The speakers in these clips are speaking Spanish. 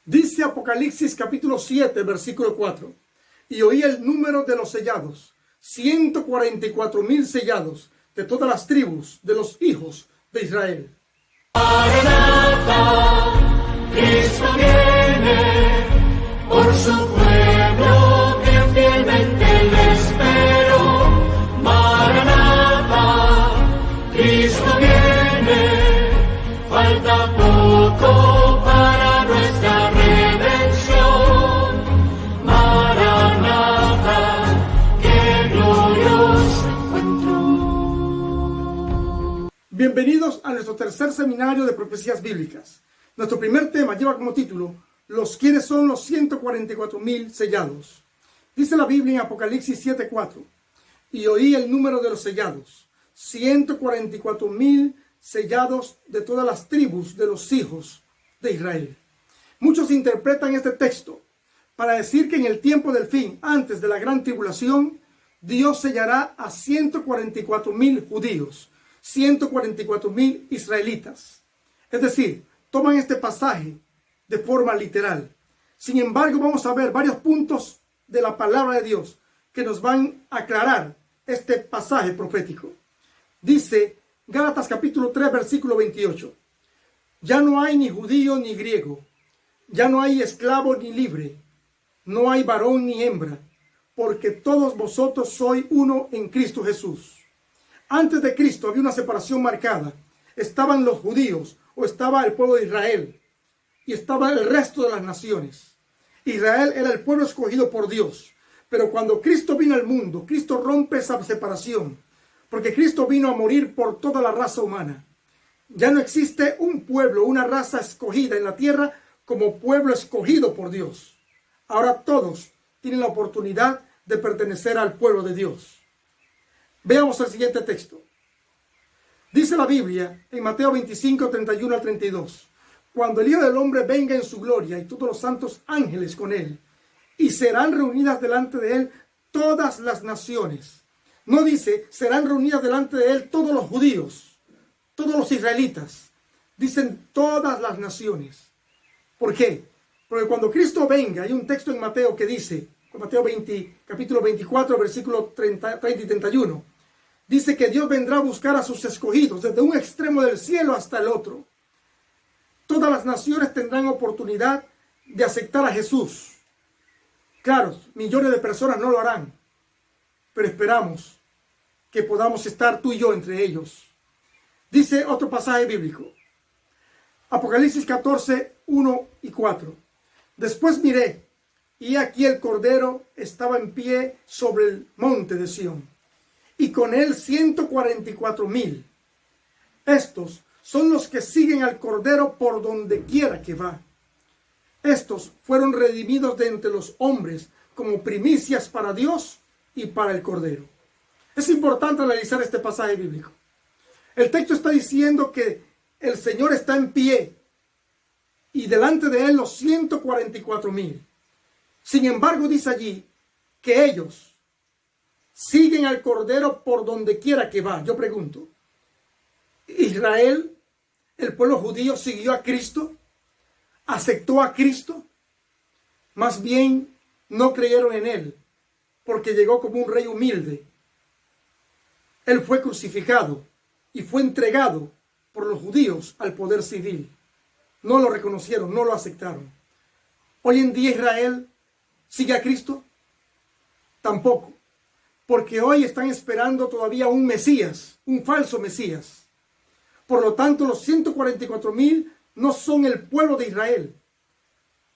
Dice Apocalipsis capítulo 7, versículo 4. Y oí el número de los sellados, 144,000 sellados de todas las tribus de los hijos de Israel. Maranatha, Cristo viene, por su pueblo que fielmente le espero. Maranatha, Cristo viene, falta poco para nuestra redención. Maranatha, qué glorioso encuentro. Bienvenidos a nuestro tercer seminario de profecías bíblicas. Nuestro primer tema lleva como título ¿Quiénes son los 144,000 sellados? Dice la Biblia en Apocalipsis 7:4. Y oí el número de los sellados, 144,000 sellados de todas las tribus de los hijos de Israel. Muchos interpretan este texto para decir que en el tiempo del fin, antes de la gran tribulación, Dios sellará a 144,000 judíos, 144,000 israelitas. Es decir, toman este pasaje de forma literal. Sin embargo, vamos a ver varios puntos de la palabra de Dios que nos van a aclarar este pasaje profético. Dice Gálatas capítulo 3, versículo 28. Ya no hay ni judío ni griego, ya no hay esclavo ni libre, no hay varón ni hembra, porque todos vosotros sois uno en Cristo Jesús. Antes de Cristo había una separación marcada. Estaban los judíos o estaba el pueblo de Israel y estaba el resto de las naciones. Israel era el pueblo escogido por Dios. Pero cuando Cristo vino al mundo, Cristo rompe esa separación, porque Cristo vino a morir por toda la raza humana. Ya no existe un pueblo, una raza escogida en la tierra como pueblo escogido por Dios. Ahora todos tienen la oportunidad de pertenecer al pueblo de Dios. Veamos el siguiente texto. Dice la Biblia en Mateo 25, 31 al 32. Cuando el Hijo del Hombre venga en su gloria y todos los santos ángeles con él, y serán reunidas delante de él todas las naciones. No dice, serán reunidas delante de él todos los judíos, todos los israelitas. Dicen todas las naciones. ¿Por qué? Porque cuando Cristo venga, hay un texto en Mateo que dice, Mateo 20, capítulo 24, versículo 30 y 31, dice que Dios vendrá a buscar a sus escogidos desde un extremo del cielo hasta el otro. Todas las naciones tendrán oportunidad de aceptar a Jesús. Claro, millones de personas no lo harán, pero esperamos que podamos estar tú y yo entre ellos. Dice otro pasaje bíblico, Apocalipsis 14, 1 y 4. Después miré, y aquí el Cordero estaba en pie sobre el monte de Sión, y con él 144,000. Estos son los que siguen al Cordero por donde quiera que va. Estos fueron redimidos de entre los hombres como primicias para Dios y para el Cordero. Es importante analizar este pasaje bíblico. El texto está diciendo que el Señor está en pie y delante de él los 144,000. Sin embargo, dice allí que ellos siguen al Cordero por donde quiera que va. Yo pregunto, ¿Israel, el pueblo judío, siguió a Cristo? ¿Aceptó a Cristo? Más bien no creyeron en él, porque llegó como un rey humilde. Él fue crucificado y fue entregado por los judíos al poder civil. No lo reconocieron, no lo aceptaron. Hoy en día Israel sigue a Cristo. Tampoco, porque hoy están esperando todavía un Mesías, un falso Mesías. Por lo tanto, los 144,000 no son el pueblo de Israel.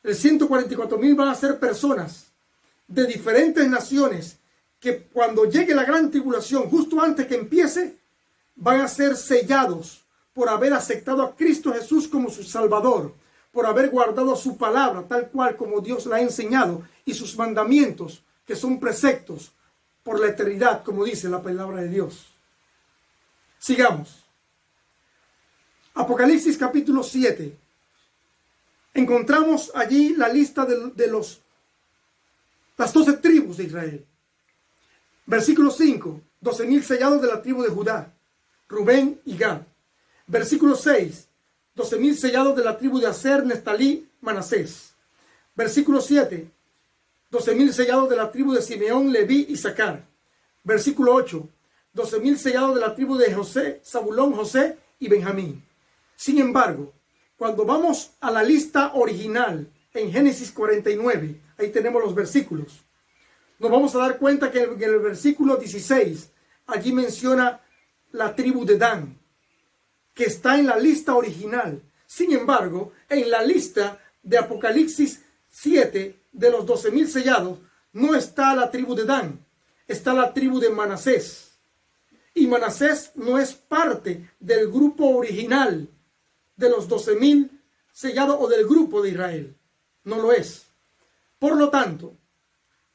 El 144,000 van a ser personas de diferentes naciones que cuando llegue la gran tribulación, justo antes que empiece, van a ser sellados por haber aceptado a Cristo Jesús como su Salvador, por haber guardado su palabra tal cual como Dios la ha enseñado y sus mandamientos, que son preceptos por la eternidad, como dice la palabra de Dios. Sigamos. Apocalipsis capítulo 7. Encontramos allí la lista de las 12 tribus de Israel. Versículo 5. 12,000 sellados de la tribu de Judá, Rubén y Gad. Versículo 6. 12,000 sellados de la tribu de Aser, Neftalí, Manasés. Versículo 7. 12,000 sellados de la tribu de Simeón, Leví y Sacar. Versículo 8. 12,000 sellados de la tribu de José, Zabulón, José y Benjamín. Sin embargo, cuando vamos a la lista original en Génesis 49, ahí tenemos los versículos, nos vamos a dar cuenta que en el versículo 16, allí menciona la tribu de Dan, que está en la lista original. Sin embargo, en la lista de Apocalipsis 7, de los 12,000 sellados, no está la tribu de Dan, está la tribu de Manasés. Y Manasés no es parte del grupo original de los 12,000 sellados o del grupo de Israel. No lo es. Por lo tanto,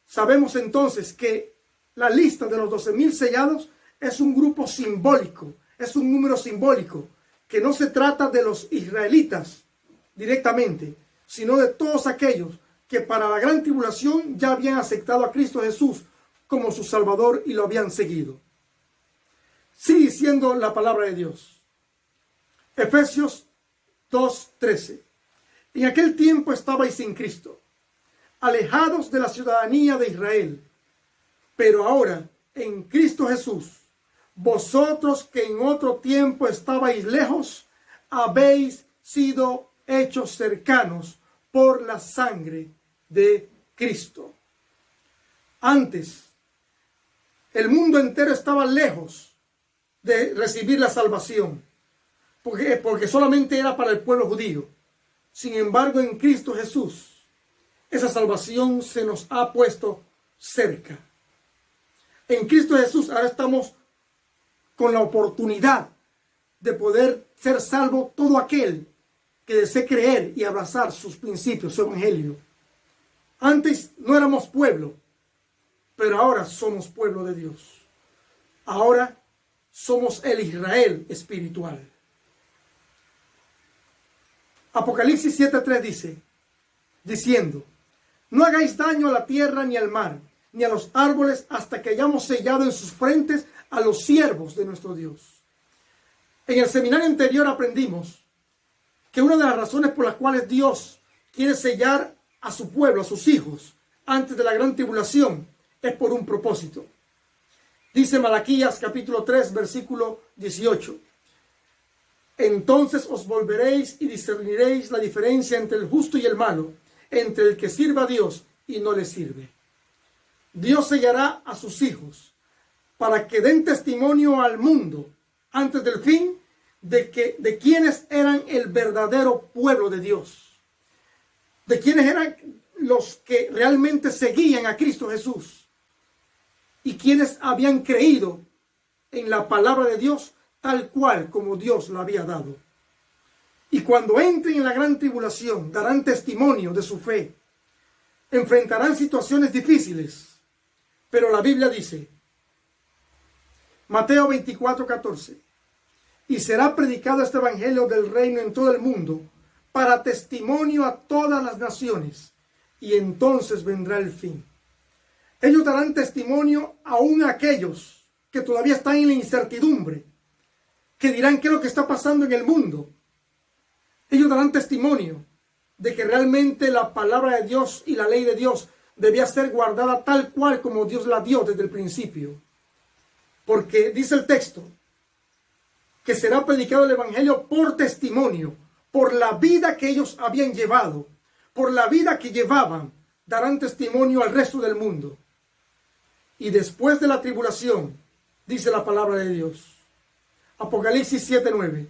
sabemos entonces que la lista de los 12,000 sellados es un grupo simbólico, es un número simbólico, que no se trata de los israelitas directamente, sino de todos aquellos que para la gran tribulación ya habían aceptado a Cristo Jesús como su Salvador y lo habían seguido. Sigue diciendo la palabra de Dios. Efesios 2:13. En aquel tiempo estabais sin Cristo, alejados de la ciudadanía de Israel, pero ahora en Cristo Jesús, vosotros que en otro tiempo estabais lejos, habéis sido hechos cercanos por la sangre de Cristo. Antes, el mundo entero estaba lejos de recibir la salvación, porque solamente era para el pueblo judío. Sin embargo, en Cristo Jesús, esa salvación se nos ha puesto cerca. En Cristo Jesús ahora estamos con la oportunidad de poder ser salvo todo aquel que desee creer y abrazar sus principios, su evangelio. Antes no éramos pueblo, pero ahora somos pueblo de Dios. Ahora somos el Israel espiritual. Apocalipsis 7:3 dice, diciendo, no hagáis daño a la tierra ni al mar, ni a los árboles, hasta que hayamos sellado en sus frentes a los siervos de nuestro Dios. En el seminario anterior aprendimos que una de las razones por las cuales Dios quiere sellar a su pueblo, a sus hijos, antes de la gran tribulación, es por un propósito. Dice Malaquías capítulo 3, versículo 18. Entonces os volveréis y discerniréis la diferencia entre el justo y el malo, entre el que sirva a Dios y no le sirve. Dios sellará a sus hijos para que den testimonio al mundo antes del fin de quienes eran el verdadero pueblo de Dios, de quienes eran los que realmente seguían a Cristo Jesús y quienes habían creído en la palabra de Dios tal cual como Dios la había dado. Y cuando entren en la gran tribulación, darán testimonio de su fe. Enfrentarán situaciones difíciles. Pero la Biblia dice, Mateo 24:14, y será predicado este evangelio del reino en todo el mundo, para testimonio a todas las naciones, y entonces vendrá el fin. Ellos darán testimonio aún a aquellos que todavía están en la incertidumbre, que dirán qué es lo que está pasando en el mundo. Ellos darán testimonio de que realmente la palabra de Dios y la ley de Dios debía ser guardada tal cual como Dios la dio desde el principio. Porque dice el texto que será predicado el evangelio por testimonio, por la vida que ellos habían llevado, por la vida que llevaban, darán testimonio al resto del mundo. Y después de la tribulación, dice la palabra de Dios. Apocalipsis 7:9.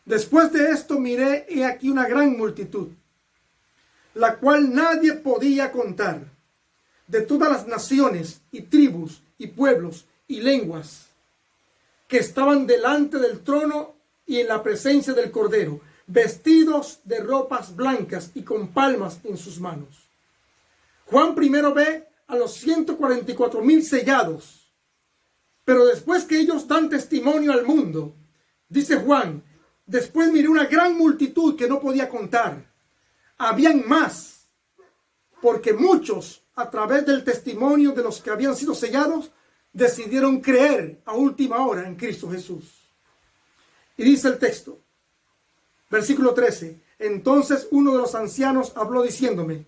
Después de esto miré, he aquí una gran multitud, la cual nadie podía contar, de todas las naciones y tribus y pueblos y lenguas, que estaban delante del trono y en la presencia del Cordero, vestidos de ropas blancas y con palmas en sus manos. Juan primero ve a los 144,000 sellados, pero después que ellos dan testimonio al mundo, dice Juan, después miré una gran multitud que no podía contar. Habían más, porque muchos, a través del testimonio de los que habían sido sellados, decidieron creer a última hora en Cristo Jesús. Y dice el texto, versículo 13, entonces uno de los ancianos habló diciéndome,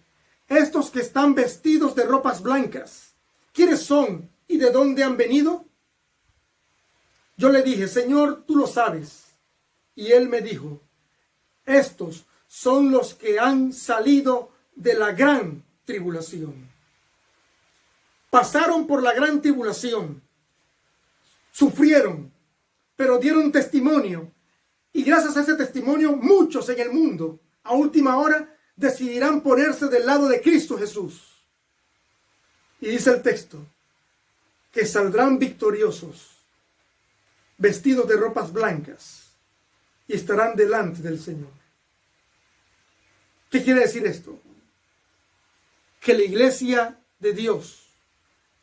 estos que están vestidos de ropas blancas, ¿quiénes son y de dónde han venido? Yo le dije, Señor, tú lo sabes. Y él me dijo, estos son los que han salido de la gran tribulación. Pasaron por la gran tribulación, sufrieron, pero dieron testimonio. Y gracias a ese testimonio, muchos en el mundo, a última hora, decidirán ponerse del lado de Cristo Jesús. Y dice el texto, que saldrán victoriosos, vestidos de ropas blancas, y estarán delante del Señor. ¿Qué quiere decir esto? Que la iglesia de Dios,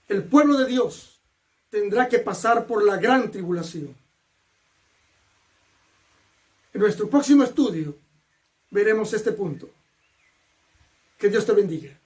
el pueblo de Dios, tendrá que pasar por la gran tribulación. En nuestro próximo estudio veremos este punto. Que Dios te bendiga.